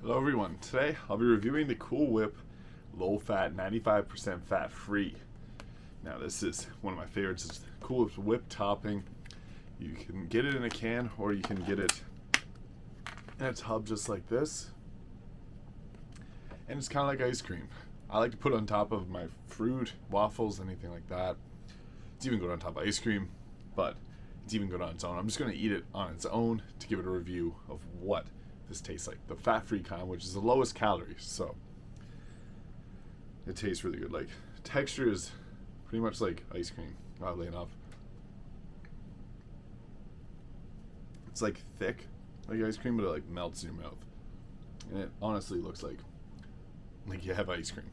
Hello everyone, today I'll be reviewing the Cool Whip low fat 95% fat free. Now this is one of my favorites. It's Cool Whip's whip topping. You can get it in a can or you can get it in a tub just like this. And it's kind of like ice cream. I like to put it on top of my fruit, waffles, anything like that. It's even good on top of ice cream, but it's even good on its own. I'm just going to eat it on its own to give it a review of what this tastes like. The fat-free kind, which is the lowest calories, so it tastes really good. Like, texture is pretty much like ice cream, oddly enough. It's like thick, like ice cream, but it like melts in your mouth. And it honestly looks like you have ice cream.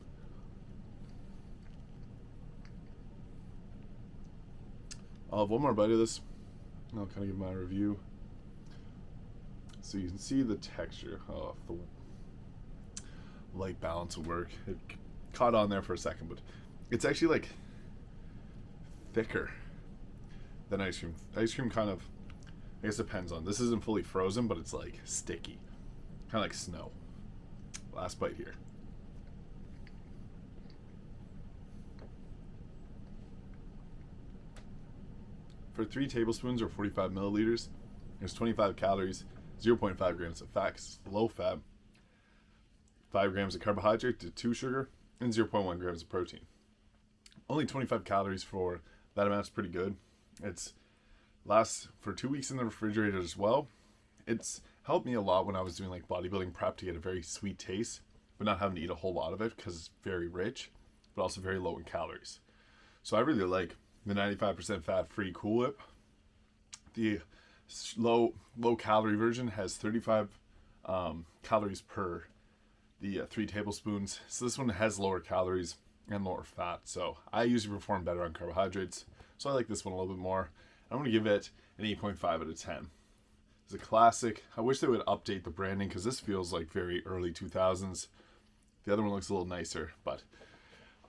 I'll have one more bite of this, and I'll kind of give my review. So you can see the texture. Oh, the light balance will work. It caught on there for a second, but it's actually like thicker than ice cream. Ice cream kind of, I guess, depends on. This isn't fully frozen, but it's like sticky, kind of like snow. Last bite here. For 3 tablespoons or 45 milliliters, there's 25 calories, 0.5 grams of fat, low fat, 5 grams of carbohydrate to 2 sugar, and 0.1 grams of protein. Only 25 calories for that amount is pretty good. It's lasts for 2 weeks in the refrigerator as well. It's helped me a lot when I was doing like bodybuilding prep to get a very sweet taste, but not having to eat a whole lot of it because it's very rich, but also very low in calories. So I really like the 95% fat-free Cool Whip. The low calorie version has 35 calories per the 3 tablespoons. So this one has lower calories and lower fat. So I usually perform better on carbohydrates. So I like this one a little bit more. I'm going to give it an 8.5 out of 10. It's a classic. I wish they would update the branding because this feels like very early 2000s. The other one looks a little nicer, but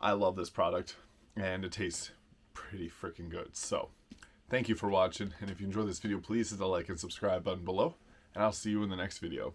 I love this product and it tastes pretty freaking good. So thank you for watching, and if you enjoyed this video, please hit the like and subscribe button below, and I'll see you in the next video.